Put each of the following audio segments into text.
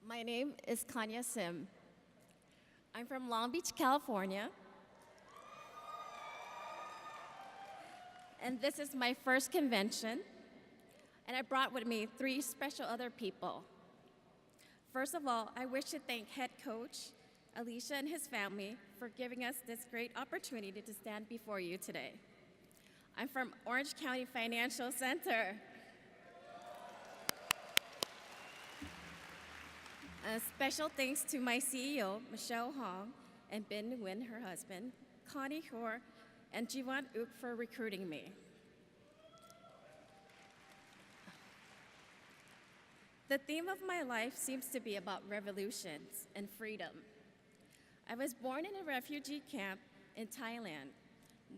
My name is Kanya Sim. I'm from Long Beach, California. And this is my first convention. And I brought with me 3 special other people. First of all, I wish to thank head coach Alicia and his family for giving us this great opportunity to stand before you today. I'm from Orange County Financial Center. A special thanks to my CEO, Michelle Hong, and Ben Nguyen, her husband, Connie Hor, and Jiwan Uk for recruiting me. The theme of my life seems to be about revolutions and freedom. I was born in a refugee camp in Thailand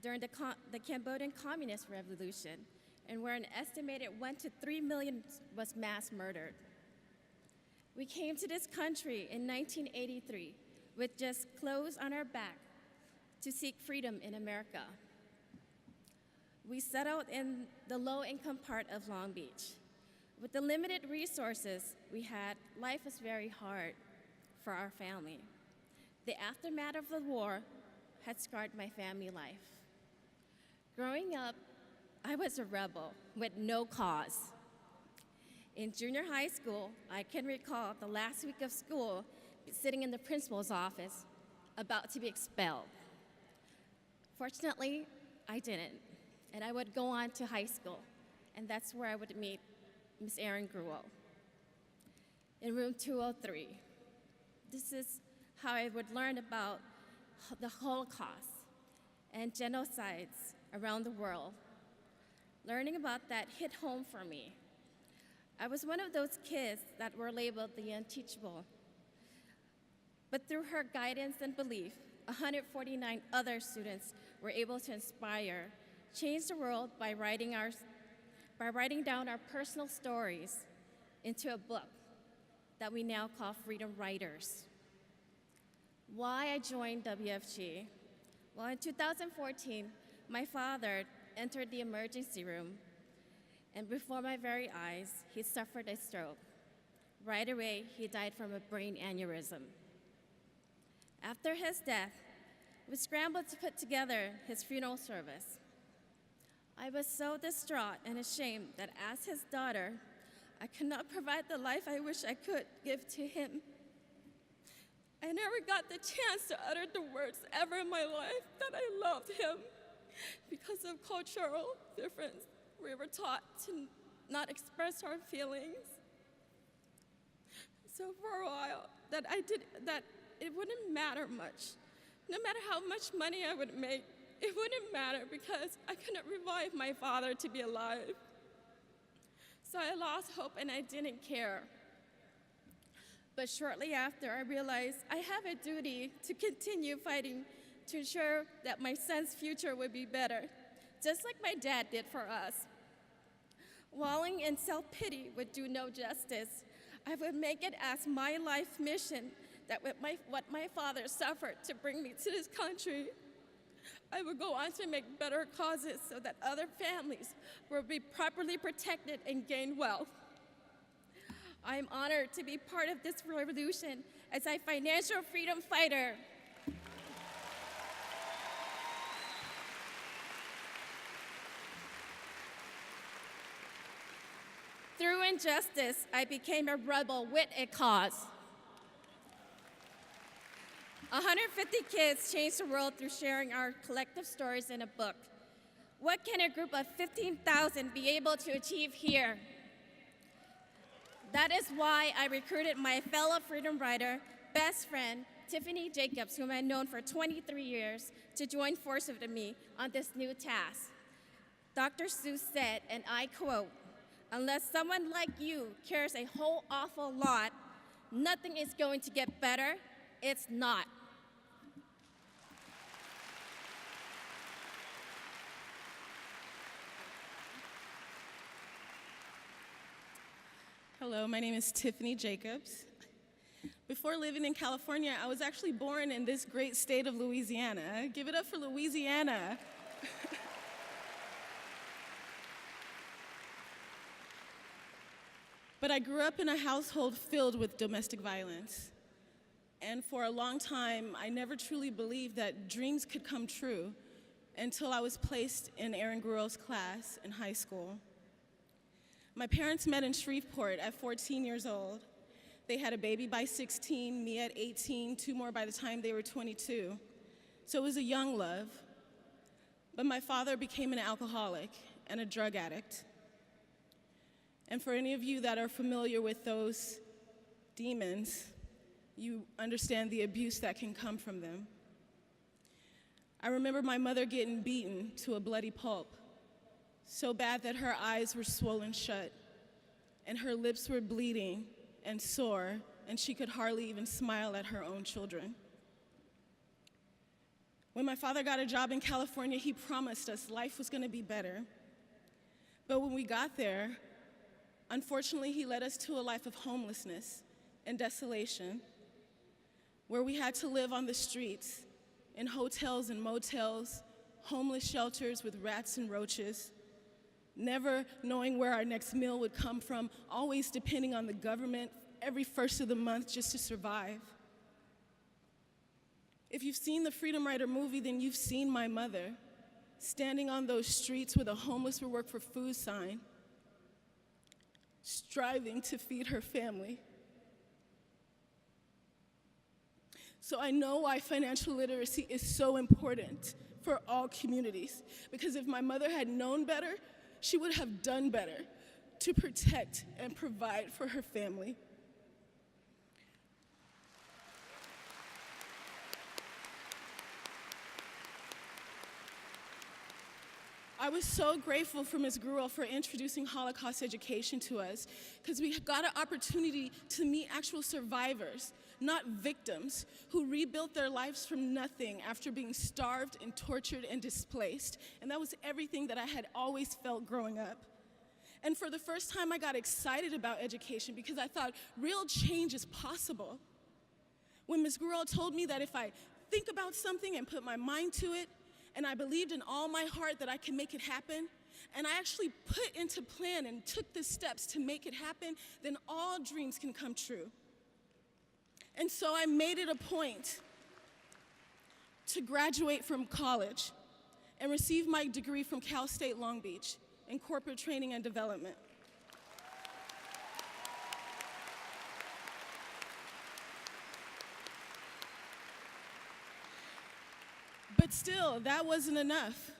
during the Cambodian Communist Revolution, and where an estimated 1 to 3 million was mass murdered. We came to this country in 1983 with just clothes on our back to seek freedom in America. We settled in the low-income part of Long Beach. With the limited resources we had, life was very hard for our family. The aftermath of the war had scarred my family life. Growing up, I was a rebel with no cause. In junior high school, I can recall the last week of school sitting in the principal's office about to be expelled. Fortunately, I didn't, and I would go on to high school, and that's where I would meet Ms. Erin Gruel in room 203. This is how I would learn about the Holocaust and genocides around the world. Learning about that hit home for me. I was one of those kids that were labeled the unteachable. But through her guidance and belief, 149 other students were able to inspire, change the world by writing down our personal stories into a book that we now call Freedom Writers. Why I joined WFG? Well, in 2014, my father entered the emergency room, and before my very eyes, he suffered a stroke. Right away, he died from a brain aneurysm. After his death, we scrambled to put together his funeral service. I was so distraught and ashamed that as his daughter, I could not provide the life I wish I could give to him. I never got the chance to utter the words ever in my life that I loved him. Because of cultural difference, we were taught to not express our feelings. So for a while, that it wouldn't matter much. No matter how much money I would make, it wouldn't matter because I couldn't revive my father to be alive. So I lost hope and I didn't care. But shortly after, I realized I have a duty to continue fighting to ensure that my son's future would be better, just like my dad did for us. Wallowing in self-pity would do no justice. I would make it as my life mission that with what my father suffered to bring me to this country, I would go on to make better causes so that other families will be properly protected and gain wealth. I am honored to be part of this revolution as a financial freedom fighter. Through injustice, I became a rebel with a cause. 150 kids changed the world through sharing our collective stories in a book. What can a group of 15,000 be able to achieve here? That is why I recruited my fellow freedom writer, best friend, Tiffany Jacobs, whom I've known for 23 years, to join forces with me on this new task. Dr. Seuss said, and I quote, "Unless someone like you cares a whole awful lot, nothing is going to get better. It's not." Hello, my name is Tiffany Jacobs. Before living in California, I was actually born in this great state of Louisiana. Give it up for Louisiana. But I grew up in a household filled with domestic violence. And for a long time, I never truly believed that dreams could come true until I was placed in Aaron Gruel's class in high school. My parents met in Shreveport at 14 years old. They had a baby by 16, me at 18, two more by the time they were 22. So it was a young love. But my father became an alcoholic and a drug addict. And for any of you that are familiar with those demons, you understand the abuse that can come from them. I remember my mother getting beaten to a bloody pulp, so bad that her eyes were swollen shut, and her lips were bleeding and sore, and she could hardly even smile at her own children. When my father got a job in California, he promised us life was going to be better. But when we got there, unfortunately, he led us to a life of homelessness and desolation, where we had to live on the streets, in hotels and motels, homeless shelters with rats and roaches, never knowing where our next meal would come from, always depending on the government every first of the month just to survive. If you've seen the Freedom Writer movie, then you've seen my mother standing on those streets with a homeless will work for food sign, striving to feed her family. So I know why financial literacy is so important for all communities, because if my mother had known better, she would have done better to protect and provide for her family. I was so grateful for Ms. Gruel for introducing Holocaust education to us, because we got an opportunity to meet actual survivors, not victims, who rebuilt their lives from nothing after being starved and tortured and displaced. And that was everything that I had always felt growing up. And for the first time, I got excited about education because I thought real change is possible. When Ms. Gruel told me that if I think about something and put my mind to it, and I believed in all my heart that I could make it happen, and I actually put into plan and took the steps to make it happen, then all dreams can come true. And so I made it a point to graduate from college and receive my degree from Cal State Long Beach in corporate training and development. But still, that wasn't enough.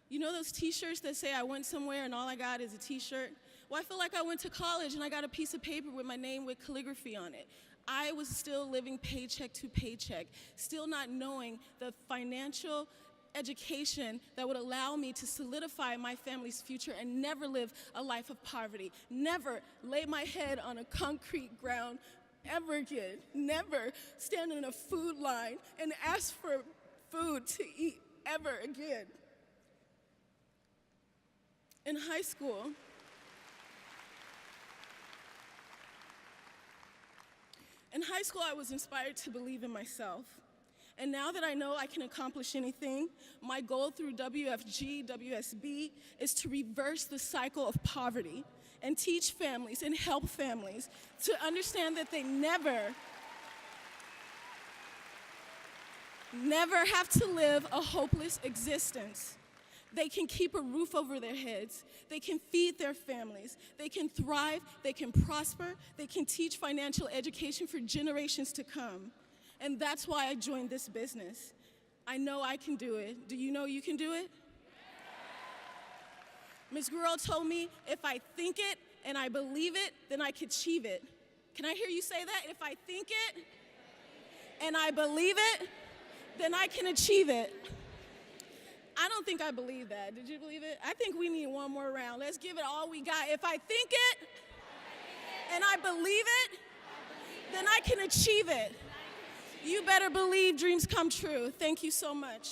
You know those t-shirts that say I went somewhere and all I got is a t-shirt? Well, I feel like I went to college and I got a piece of paper with my name with calligraphy on it. I was still living paycheck to paycheck, still not knowing the financial education that would allow me to solidify my family's future and never live a life of poverty, never lay my head on a concrete ground ever again, never stand in a food line and ask for food to eat ever again. In high school, I was inspired to believe in myself. And now that I know I can accomplish anything, my goal through WFG, WSB, is to reverse the cycle of poverty and teach families and help families to understand that they never have to live a hopeless existence. They can keep a roof over their heads. They can feed their families. They can thrive. They can prosper. They can teach financial education for generations to come. And that's why I joined this business. I know I can do it. Do you know you can do it? Ms. Gruel told me if I think it and I believe it, then I can achieve it. Can I hear you say that? If I think it and I believe it, then I can achieve it. I don't think I believe that. Did you believe it? I think we need one more round. Let's give it all we got. If I think it and I believe it, then I can achieve it. You better believe dreams come true. Thank you so much.